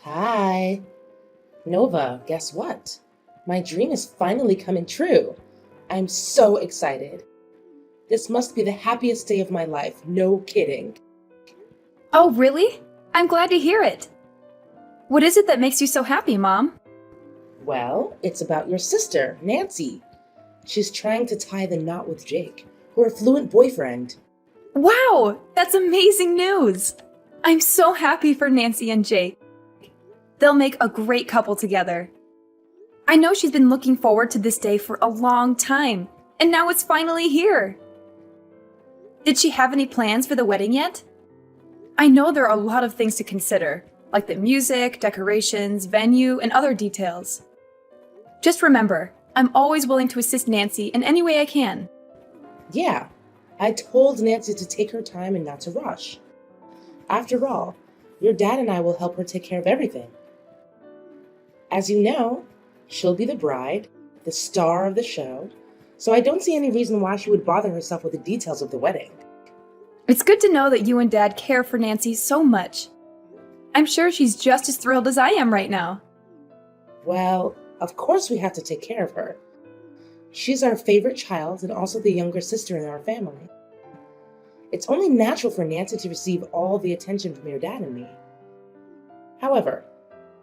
Hi. Nova, guess what? My dream is finally coming true. I'm so excited. This must be the happiest day of my life, no kidding. Oh, really? I'm glad to hear it. What is it that makes you so happy, Mom? Well, it's about your sister, Nancy. She's trying to tie the knot with Jake, her affluent boyfriend. Wow, that's amazing news! I'm so happy for Nancy and Jake. They'll make a great couple together. I know she's been looking forward to this day for a long time, and now it's finally here. Did she have any plans for the wedding yet? I know there are a lot of things to consider, like the music, decorations, venue, and other details. Just remember, I'm always willing to assist Nancy in any way I can. Yeah, I told Nancy to take her time and not to rush. After all, your dad and I will help her take care of everything. As you know, she'll be the bride, the star of the show, so I don't see any reason why she would bother herself with the details of the wedding. It's good to know that you and Dad care for Nancy so much. I'm sure she's just as thrilled as I am right now. Well, of course we have to take care of her. She's our favorite child and also the younger sister in our family. It's only natural for Nancy to receive all the attention from your dad and me. However,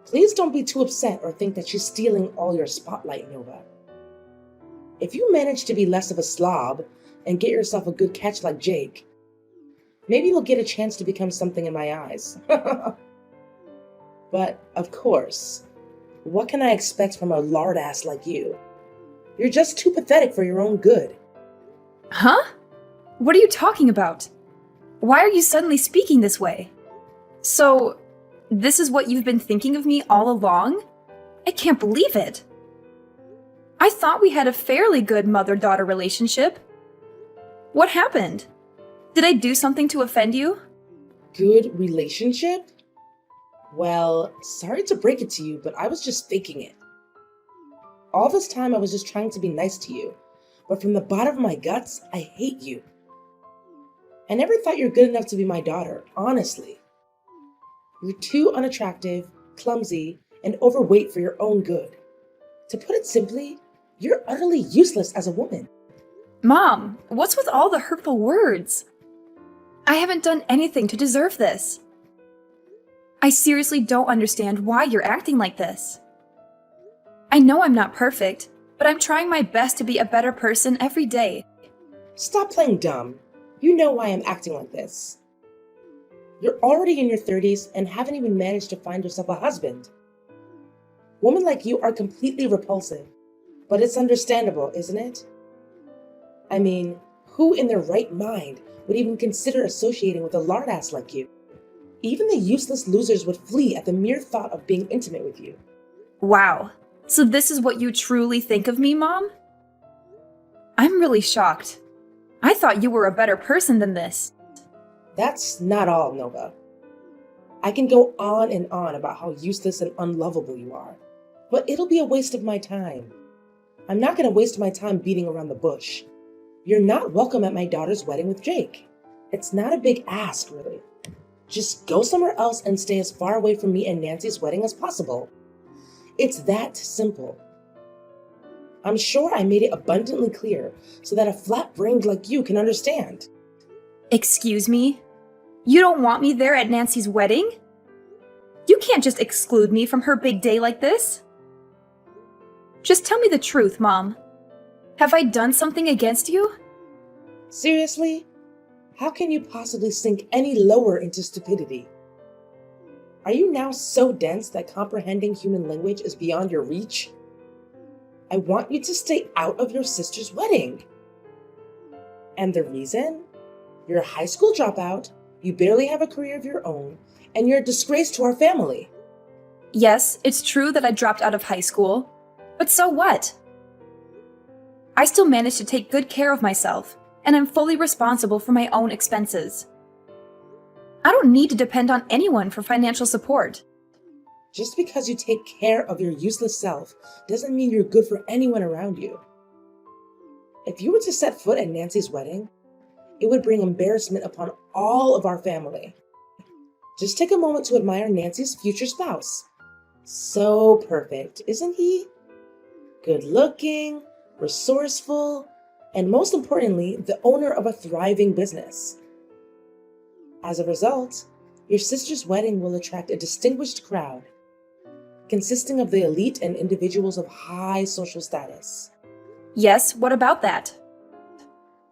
please don't be too upset or think that she's stealing all your spotlight, Nova. If you manage to be less of a slob and get yourself a good catch like Jake, maybe you'll get a chance to become something in my eyes. But, of course, what can I expect from a lard ass like you? You're just too pathetic for your own good. Huh? What are you talking about? Why are you suddenly speaking this way? So, this is what you've been thinking of me all along? I can't believe it. I thought we had a fairly good mother-daughter relationship. What happened? Did I do something to offend you? Good relationship? Well, sorry to break it to you, but I was just faking it. All this time I was just trying to be nice to you, but from the bottom of my guts, I hate you. I never thought you're good enough to be my daughter, honestly. You're too unattractive, clumsy, and overweight for your own good. To put it simply, you're utterly useless as a woman. Mom, what's with all the hurtful words? I haven't done anything to deserve this. I seriously don't understand why you're acting like this. I know I'm not perfect, but I'm trying my best to be a better person every day. Stop playing dumb. You know why I'm acting like this. You're already in your 30s and haven't even managed to find yourself a husband. Women like you are completely repulsive, but it's understandable, isn't it? I mean, who in their right mind would even consider associating with a lard ass like you? Even the useless losers would flee at the mere thought of being intimate with you. Wow, so this is what you truly think of me, Mom? I'm really shocked. I thought you were a better person than this. That's not all, Nova. I can go on and on about how useless and unlovable you are, but it'll be a waste of my time. I'm not going to waste my time beating around the bush. You're not welcome at my daughter's wedding with Jake. It's not a big ask, really. Just go somewhere else and stay as far away from me and Nancy's wedding as possible. It's that simple. I'm sure I made it abundantly clear so that a flat-brained like you can understand. Excuse me? You don't want me there at Nancy's wedding? You can't just exclude me from her big day like this. Just tell me the truth, Mom. Have I done something against you? Seriously? How can you possibly sink any lower into stupidity? Are you now so dense that comprehending human language is beyond your reach? I want you to stay out of your sister's wedding. And the reason? You're a high school dropout, you barely have a career of your own, and you're a disgrace to our family. Yes, it's true that I dropped out of high school, but so what? I still managed to take good care of myself, and I'm fully responsible for my own expenses. I don't need to depend on anyone for financial support. Just because you take care of your useless self doesn't mean you're good for anyone around you. If you were to set foot at Nancy's wedding, it would bring embarrassment upon all of our family. Just take a moment to admire Nancy's future spouse. So perfect, isn't he? Good looking, resourceful, and most importantly, the owner of a thriving business. As a result, your sister's wedding will attract a distinguished crowd, consisting of the elite and individuals of high social status. Yes, what about that?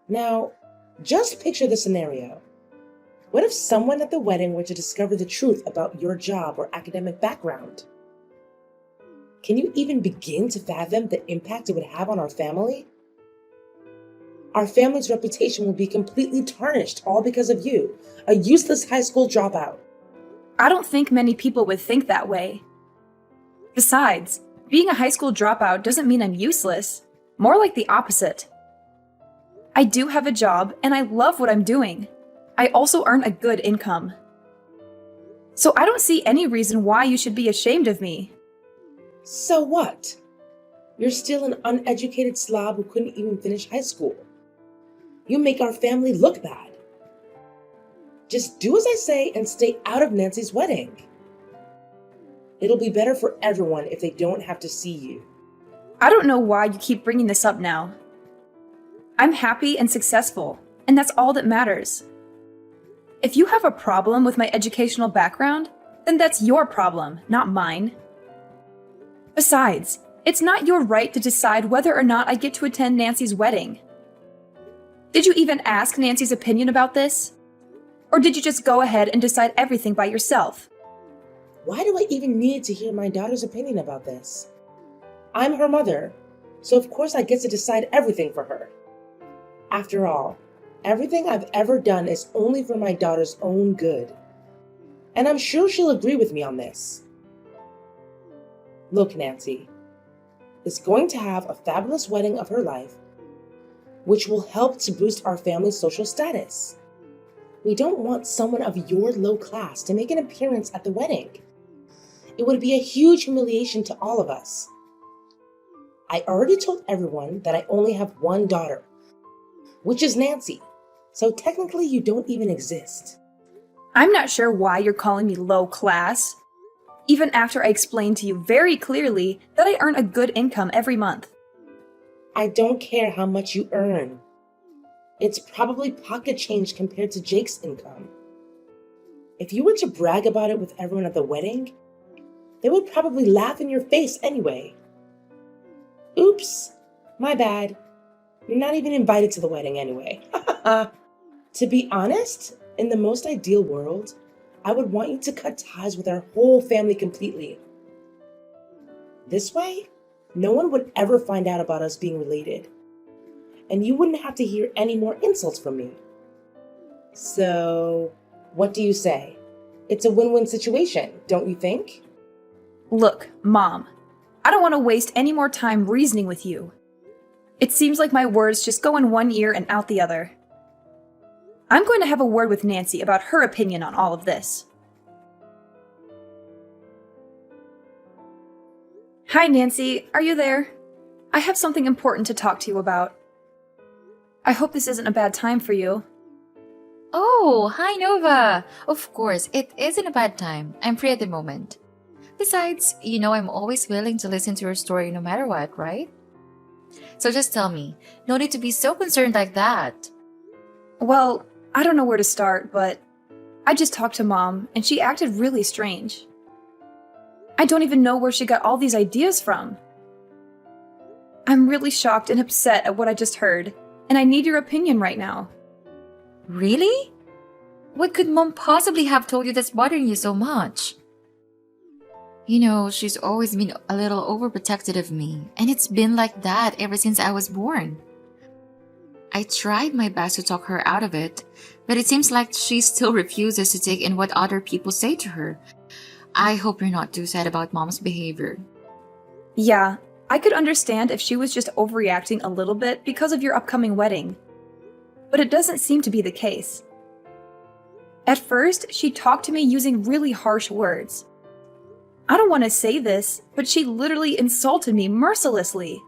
Now, just picture the scenario. What if someone at the wedding were to discover the truth about your job or academic background? Can you even begin to fathom the impact it would have on our family? Our family's reputation will be completely tarnished all because of you, a useless high school dropout. I don't think many people would think that way. Besides, being a high school dropout doesn't mean I'm useless. More like the opposite. I do have a job and I love what I'm doing. I also earn a good income. So I don't see any reason why you should be ashamed of me. So what? You're still an uneducated slob who couldn't even finish high school. You make our family look bad. Just do as I say and stay out of Nancy's wedding. It'll be better for everyone if they don't have to see you. I don't know why you keep bringing this up now. I'm happy and successful, and that's all that matters. If you have a problem with my educational background, then that's your problem, not mine. Besides, it's not your right to decide whether or not I get to attend Nancy's wedding. Did you even ask Nancy's opinion about this? Or did you just go ahead and decide everything by yourself? Why do I even need to hear my daughter's opinion about this? I'm her mother, so of course I get to decide everything for her. After all, everything I've ever done is only for my daughter's own good. And I'm sure she'll agree with me on this. Look, Nancy is going to have a fabulous wedding of her life, which will help to boost our family's social status. We don't want someone of your low class to make an appearance at the wedding. It would be a huge humiliation to all of us. I already told everyone that I only have one daughter, which is Nancy, so technically you don't even exist. I'm not sure why you're calling me low class, even after I explained to you very clearly that I earn a good income every month. I don't care how much you earn. It's probably pocket change compared to Jake's income. If you were to brag about it with everyone at the wedding, they would probably laugh in your face anyway. Oops, my bad. You're not even invited to the wedding anyway. To be honest, in the most ideal world, I would want you to cut ties with our whole family completely. This way, no one would ever find out about us being related, and you wouldn't have to hear any more insults from me. So, what do you say? It's a win-win situation, don't you think? Look, Mom, I don't want to waste any more time reasoning with you. It seems like my words just go in one ear and out the other. I'm going to have a word with Nancy about her opinion on all of this. Hi, Nancy. Are you there? I have something important to talk to you about. I hope this isn't a bad time for you. Oh, hi Nova! Of course, it isn't a bad time. I'm free at the moment. Besides, I'm always willing to listen to your story no matter what, right? So just tell me, no need to be so concerned like that. Well, I don't know where to start, but I just talked to Mom, and she acted really strange. I don't even know where she got all these ideas from. I'm really shocked and upset at what I just heard, and I need your opinion right now. Really? What could Mom possibly have told you that's bothering you so much? She's always been a little overprotective of me, and it's been like that ever since I was born. I tried my best to talk her out of it, but it seems like she still refuses to take in what other people say to her. I hope you're not too sad about Mom's behavior. Yeah, I could understand if she was just overreacting a little bit because of your upcoming wedding. But it doesn't seem to be the case. At first, she talked to me using really harsh words. I don't want to say this, but she literally insulted me mercilessly.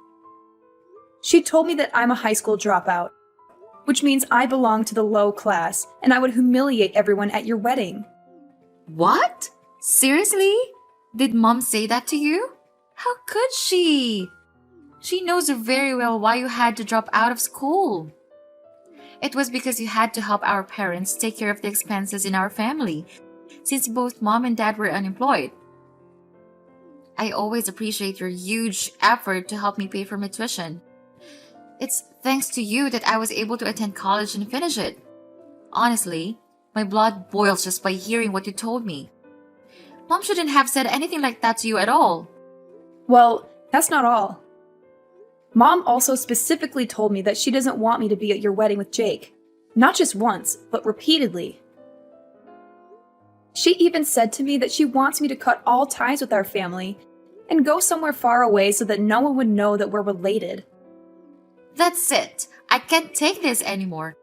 She told me that I'm a high school dropout, which means I belong to the low class and I would humiliate everyone at your wedding. What? Seriously? Did Mom say that to you? How could she? She knows very well why you had to drop out of school. It was because you had to help our parents take care of the expenses in our family, since both Mom and Dad were unemployed. I always appreciate your huge effort to help me pay for my tuition. It's thanks to you that I was able to attend college and finish it. Honestly, my blood boils just by hearing what you told me. Mom shouldn't have said anything like that to you at all. Well, that's not all. Mom also specifically told me that she doesn't want me to be at your wedding with Jake. Not just once, but repeatedly. She even said to me that she wants me to cut all ties with our family and go somewhere far away so that no one would know that we're related. That's it. I can't take this anymore.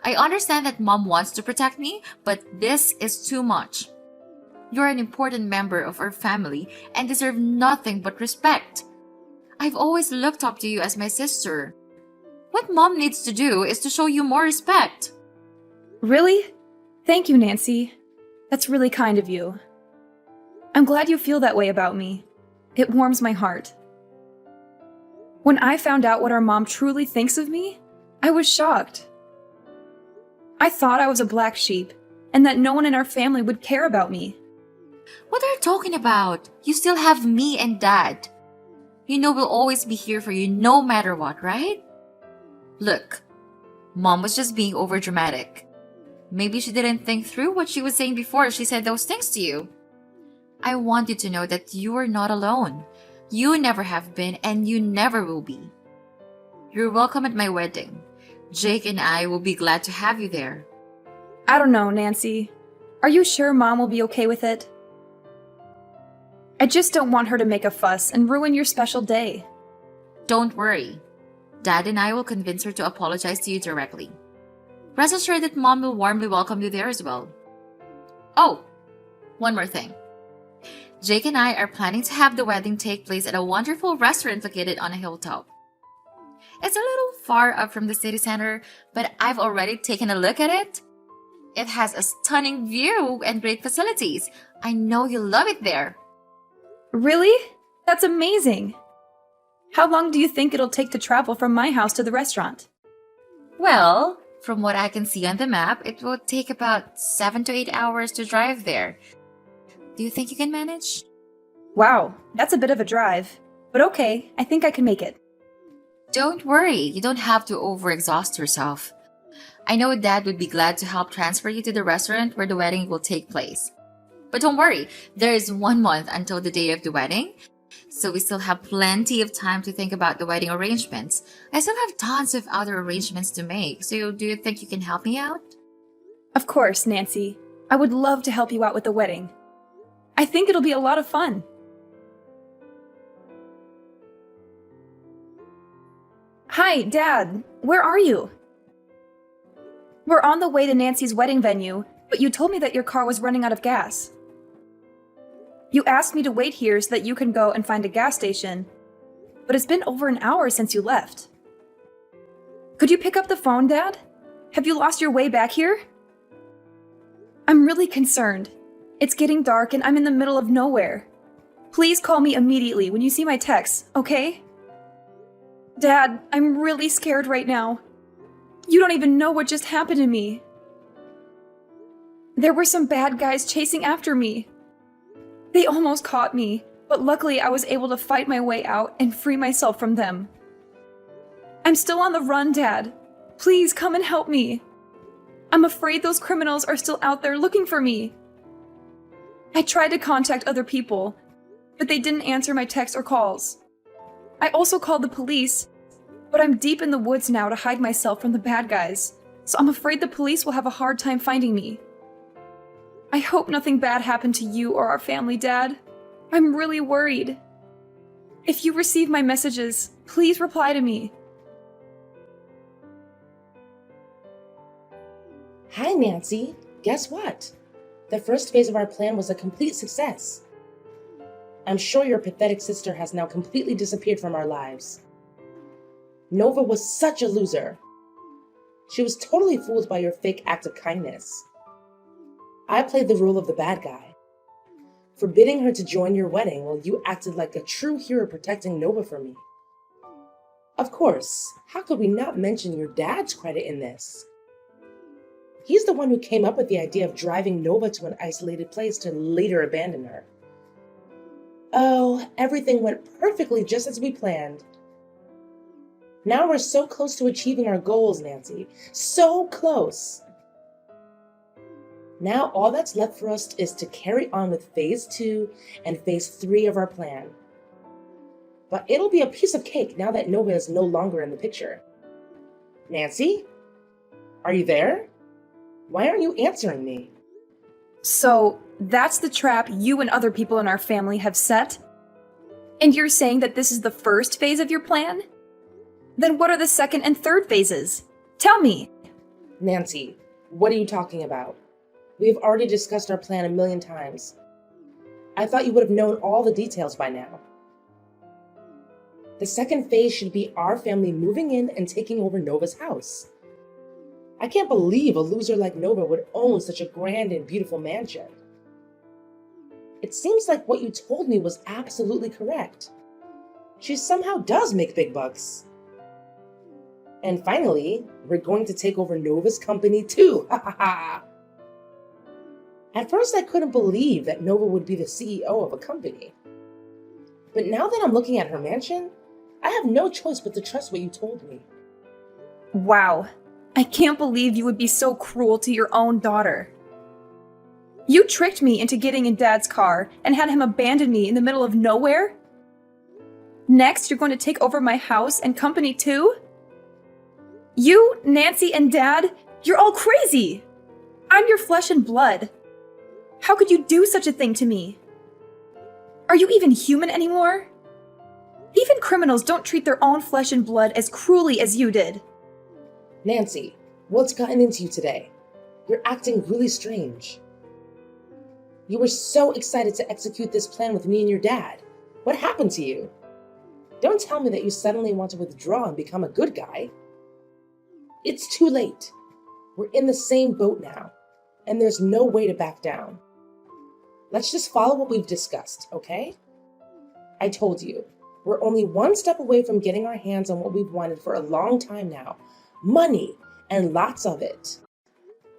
I understand that Mom wants to protect me, but this is too much. You're an important member of our family and deserve nothing but respect. I've always looked up to you as my sister. What Mom needs to do is to show you more respect. Really? Thank you, Nancy. That's really kind of you. I'm glad you feel that way about me. It warms my heart. When I found out what our mom truly thinks of me, I was shocked. I thought I was a black sheep and that no one in our family would care about me. What are you talking about? You still have me and Dad. You know we'll always be here for you no matter what, right? Look, Mom was just being overdramatic. Maybe she didn't think through what she was saying before she said those things to you. I want you to know that you are not alone. You never have been and you never will be. You're welcome at my wedding. Jake and I will be glad to have you there. I don't know, Nancy. Are you sure Mom will be okay with it? I just don't want her to make a fuss and ruin your special day. Don't worry. Dad and I will convince her to apologize to you directly. Rest assured that Mom will warmly welcome you there as well. Oh, one more thing. Jake and I are planning to have the wedding take place at a wonderful restaurant located on a hilltop. It's a little far up from the city center, but I've already taken a look at it. It has a stunning view and great facilities. I know you'll love it there. Really? That's amazing. How long do you think it'll take to travel from my house to the restaurant? Well, from what I can see on the map, it will take about 7 to 8 hours to drive there. Do you think you can manage? Wow, that's a bit of a drive. But okay, I think I can make it. Don't worry, you don't have to overexhaust yourself. I know Dad would be glad to help transfer you to the restaurant where the wedding will take place. But don't worry, there is 1 month until the day of the wedding, so we still have plenty of time to think about the wedding arrangements. I still have tons of other arrangements to make, so do you think you can help me out? Of course, Nancy. I would love to help you out with the wedding. I think it'll be a lot of fun. Hi, Dad. Where are you? We're on the way to Nancy's wedding venue, but you told me that your car was running out of gas. You asked me to wait here so that you can go and find a gas station, but it's been over an hour since you left. Could you pick up the phone, Dad? Have you lost your way back here? I'm really concerned. It's getting dark and I'm in the middle of nowhere. Please call me immediately when you see my texts, okay? Dad, I'm really scared right now. You don't even know what just happened to me. There were some bad guys chasing after me. They almost caught me, but luckily I was able to fight my way out and free myself from them. I'm still on the run, Dad. Please come and help me. I'm afraid those criminals are still out there looking for me. I tried to contact other people, but they didn't answer my texts or calls. I also called the police, but I'm deep in the woods now to hide myself from the bad guys, so I'm afraid the police will have a hard time finding me. I hope nothing bad happened to you or our family, Dad. I'm really worried. If you receive my messages, please reply to me. Hi, Nancy. Guess what? The first phase of our plan was a complete success. I'm sure your pathetic sister has now completely disappeared from our lives. Nova was such a loser. She was totally fooled by your fake act of kindness. I played the role of the bad guy. forbidding her to join your wedding while you acted like a true hero protecting Nova from me. Of course, how could we not mention your dad's credit in this? He's the one who came up with the idea of driving Nova to an isolated place to later abandon her. Oh, everything went perfectly just as we planned. Now we're so close to achieving our goals, Nancy. So close. Now all that's left for us is to carry on with phase 2 and phase 3 of our plan. But it'll be a piece of cake now that Nova is no longer in the picture. Nancy? Are you there? Why aren't you answering me? So, that's the trap you and other people in our family have set? And you're saying that this is the first phase of your plan? Then what are the second and third phases? Tell me. Nancy, what are you talking about? We've already discussed our plan a million times. I thought you would have known all the details by now. The second phase should be our family moving in and taking over Nova's house. I can't believe a loser like Nova would own such a grand and beautiful mansion. It seems like what you told me was absolutely correct. She somehow does make big bucks. And finally, we're going to take over Nova's company too. Ha ha ha. At first, I couldn't believe that Nova would be the CEO of a company. But now that I'm looking at her mansion, I have no choice but to trust what you told me. Wow. I can't believe you would be so cruel to your own daughter. You tricked me into getting in Dad's car and had him abandon me in the middle of nowhere? Next, you're going to take over my house and company too? You, Nancy, and Dad, you're all crazy! I'm your flesh and blood. How could you do such a thing to me? Are you even human anymore? Even criminals don't treat their own flesh and blood as cruelly as you did. Nancy, what's gotten into you today? You're acting really strange. You were so excited to execute this plan with me and your dad. What happened to you? Don't tell me that you suddenly want to withdraw and become a good guy. It's too late. We're in the same boat now, and there's no way to back down. Let's just follow what we've discussed, okay? I told you, we're only one step away from getting our hands on what we've wanted for a long time now. Money, and lots of it.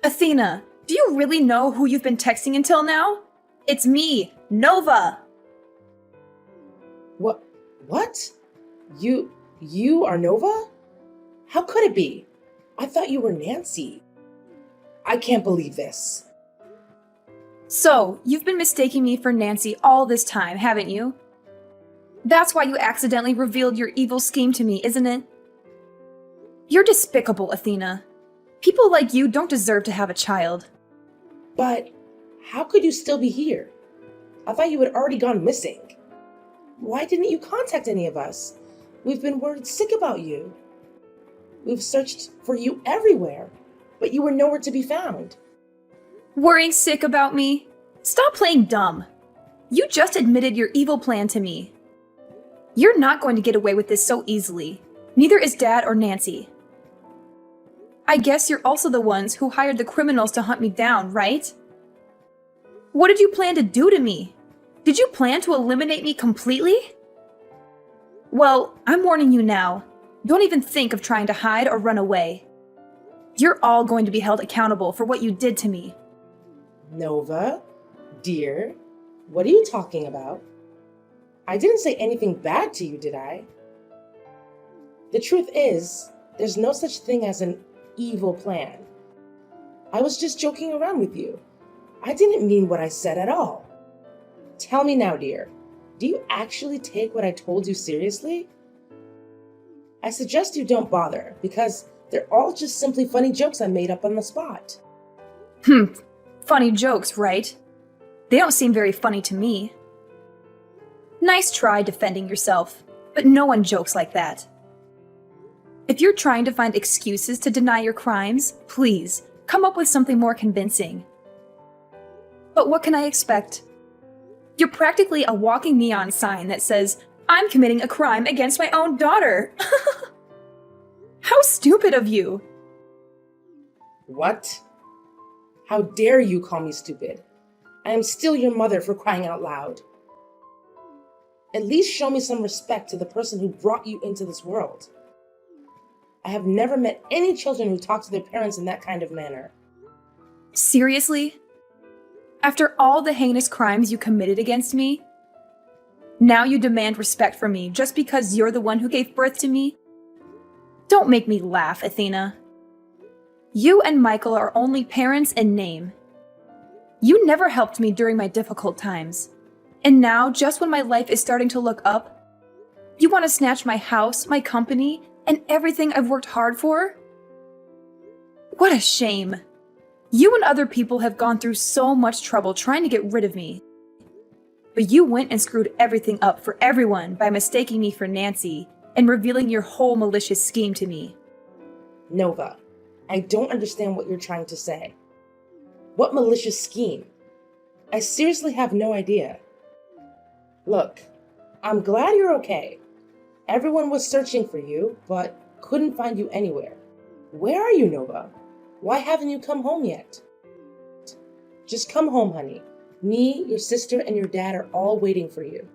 Athena, do you really know who you've been texting until now? It's me, Nova. What? You are Nova? How could it be? I thought you were Nancy. I can't believe this. So, you've been mistaking me for Nancy all this time, haven't you? That's why you accidentally revealed your evil scheme to me, isn't it? You're despicable, Athena. People like you don't deserve to have a child. But how could you still be here? I thought you had already gone missing. Why didn't you contact any of us? We've been worried sick about you. We've searched for you everywhere, but you were nowhere to be found. Worrying sick about me? Stop playing dumb. You just admitted your evil plan to me. You're not going to get away with this so easily. Neither is Dad or Nancy. I guess you're also the ones who hired the criminals to hunt me down, right? What did you plan to do to me? Did you plan to eliminate me completely? Well, I'm warning you now. Don't even think of trying to hide or run away. You're all going to be held accountable for what you did to me. Nova, dear, what are you talking about? I didn't say anything bad to you, did I? The truth is, there's no such thing as an evil plan. I was just joking around with you. I didn't mean what I said at all. Tell me now, dear, do you actually take what I told you seriously? I suggest you don't bother, because they're all just simply funny jokes I made up on the spot. Funny jokes, right? They don't seem very funny to me. Nice try defending yourself, but no one jokes like that. If you're trying to find excuses to deny your crimes, please, come up with something more convincing. But what can I expect? You're practically a walking neon sign that says, I'm committing a crime against my own daughter. How stupid of you! What? How dare you call me stupid? I am still your mother, for crying out loud. At least show me some respect to the person who brought you into this world. I have never met any children who talk to their parents in that kind of manner. Seriously? After all the heinous crimes you committed against me? Now you demand respect from me just because you're the one who gave birth to me? Don't make me laugh, Athena. You and Michael are only parents in name. You never helped me during my difficult times. And now, just when my life is starting to look up, you want to snatch my house, my company, and everything I've worked hard for? What a shame. You and other people have gone through so much trouble trying to get rid of me. But you went and screwed everything up for everyone by mistaking me for Nancy and revealing your whole malicious scheme to me. Nova, I don't understand what you're trying to say. What malicious scheme? I seriously have no idea. Look, I'm glad you're okay. Everyone was searching for you, but couldn't find you anywhere. Where are you, Nova? Why haven't you come home yet? Just come home, honey. Me, your sister, and your dad are all waiting for you.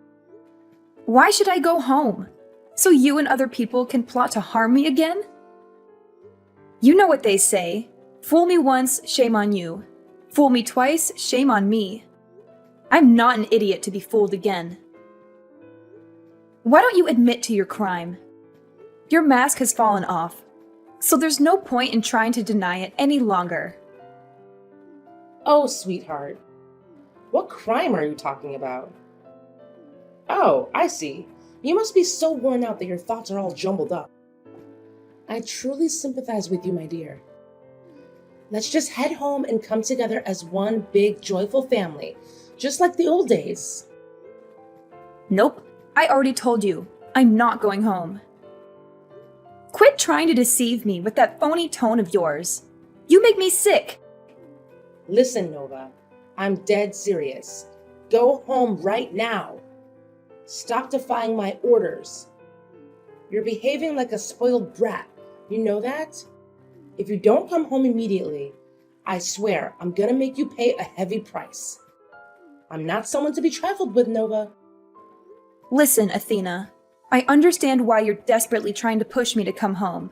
Why should I go home? So you and other people can plot to harm me again? You know what they say. Fool me once, shame on you. Fool me twice, shame on me. I'm not an idiot to be fooled again. Why don't you admit to your crime? Your mask has fallen off, so there's no point in trying to deny it any longer. Oh, sweetheart. What crime are you talking about? Oh, I see. You must be so worn out that your thoughts are all jumbled up. I truly sympathize with you, my dear. Let's just head home and come together as one big, joyful family, just like the old days. Nope, I already told you. I'm not going home. Quit trying to deceive me with that phony tone of yours. You make me sick. Listen, Nova, I'm dead serious. Go home right now. Stop defying my orders. You're behaving like a spoiled brat. You know that? If you don't come home immediately, I swear I'm gonna make you pay a heavy price. I'm not someone to be trifled with, Nova. Listen, Athena, I understand why you're desperately trying to push me to come home.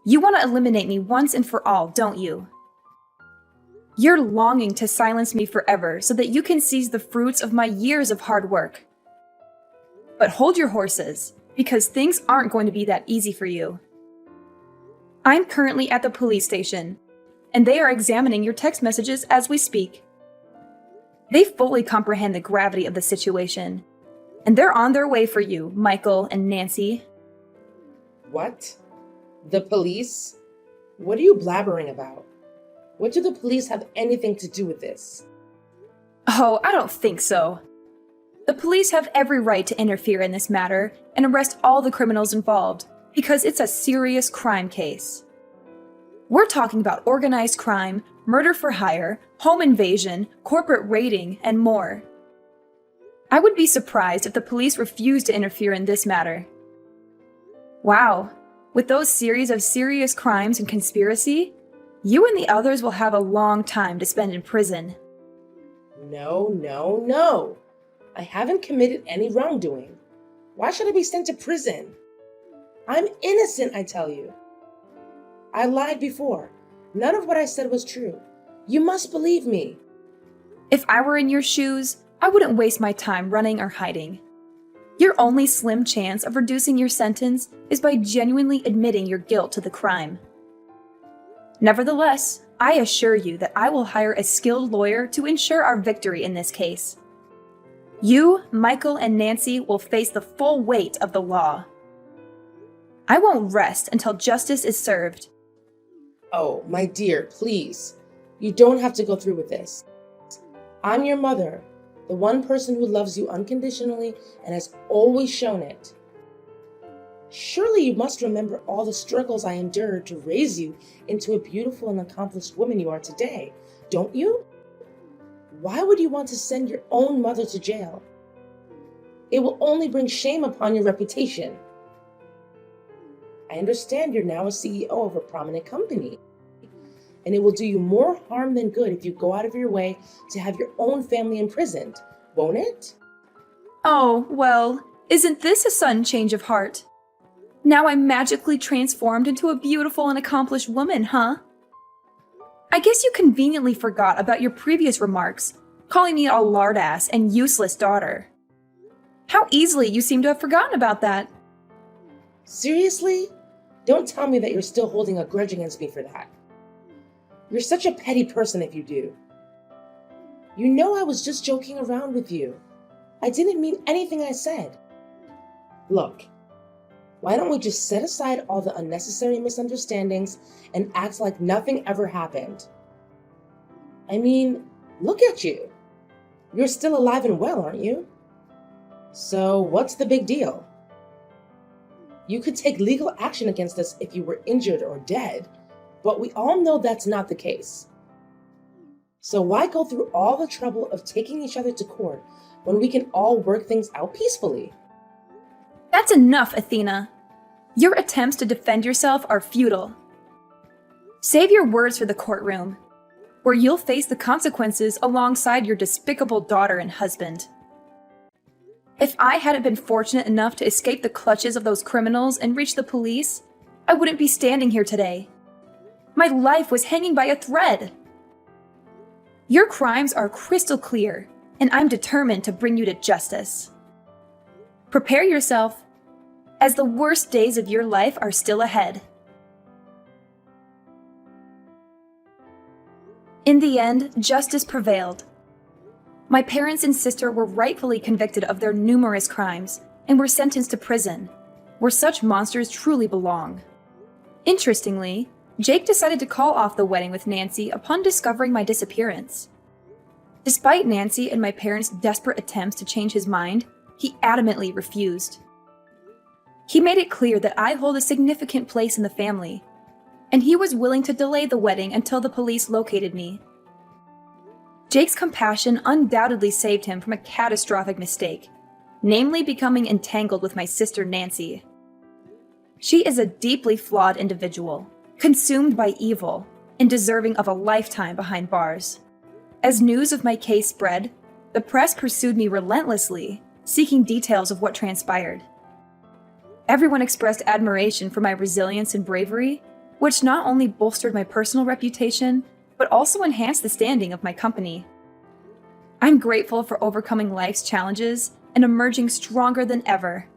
You want to eliminate me once and for all, don't you? You're longing to silence me forever so that you can seize the fruits of my years of hard work. But hold your horses, because things aren't going to be that easy for you. I'm currently at the police station, and they are examining your text messages as we speak. They fully comprehend the gravity of the situation, and they're on their way for you, Michael and Nancy. What? The police? What are you blabbering about? What do the police have anything to do with this? Oh, I don't think so. The police have every right to interfere in this matter and arrest all the criminals involved, because it's a serious crime case. We're talking about organized crime, murder for hire, home invasion, corporate raiding, and more. I would be surprised if the police refused to interfere in this matter. Wow, with those series of serious crimes and conspiracy, you and the others will have a long time to spend in prison. No. I haven't committed any wrongdoing. Why should I be sent to prison? I'm innocent, I tell you. I lied before. None of what I said was true. You must believe me. If I were in your shoes, I wouldn't waste my time running or hiding. Your only slim chance of reducing your sentence is by genuinely admitting your guilt to the crime. Nevertheless, I assure you that I will hire a skilled lawyer to ensure our victory in this case. You, Michael, and Nancy will face the full weight of the law. I won't rest until justice is served. Oh, my dear, please. You don't have to go through with this. I'm your mother, the one person who loves you unconditionally and has always shown it. Surely you must remember all the struggles I endured to raise you into a beautiful and accomplished woman you are today, don't you? Why would you want to send your own mother to jail? It will only bring shame upon your reputation. I understand you're now a CEO of a prominent company. and it will do you more harm than good if you go out of your way to have your own family imprisoned, won't it? Oh, well, isn't this a sudden change of heart? Now I'm magically transformed into a beautiful and accomplished woman, huh? I guess you conveniently forgot about your previous remarks, calling me a lardass and useless daughter. How easily you seem to have forgotten about that. Seriously? Don't tell me that you're still holding a grudge against me for that. You're such a petty person if you do. You know I was just joking around with you. I didn't mean anything I said. Look, why don't we just set aside all the unnecessary misunderstandings and act like nothing ever happened? I mean, look at you. You're still alive and well, aren't you? So what's the big deal? You could take legal action against us if you were injured or dead, but we all know that's not the case. So why go through all the trouble of taking each other to court when we can all work things out peacefully? That's enough, Athena. Your attempts to defend yourself are futile. Save your words for the courtroom, where you'll face the consequences alongside your despicable daughter and husband. If I hadn't been fortunate enough to escape the clutches of those criminals and reach the police, I wouldn't be standing here today. My life was hanging by a thread. Your crimes are crystal clear, and I'm determined to bring you to justice. Prepare yourself, as the worst days of your life are still ahead. In the end, justice prevailed. My parents and sister were rightfully convicted of their numerous crimes and were sentenced to prison, where such monsters truly belong. Interestingly, Jake decided to call off the wedding with Nancy upon discovering my disappearance. Despite Nancy and my parents' desperate attempts to change his mind, he adamantly refused. He made it clear that I hold a significant place in the family, and he was willing to delay the wedding until the police located me. Jake's compassion undoubtedly saved him from a catastrophic mistake, namely becoming entangled with my sister Nancy. She is a deeply flawed individual, consumed by evil, and deserving of a lifetime behind bars. As news of my case spread, the press pursued me relentlessly, seeking details of what transpired. Everyone expressed admiration for my resilience and bravery, which not only bolstered my personal reputation, but also enhanced the standing of my company. I'm grateful for overcoming life's challenges and emerging stronger than ever.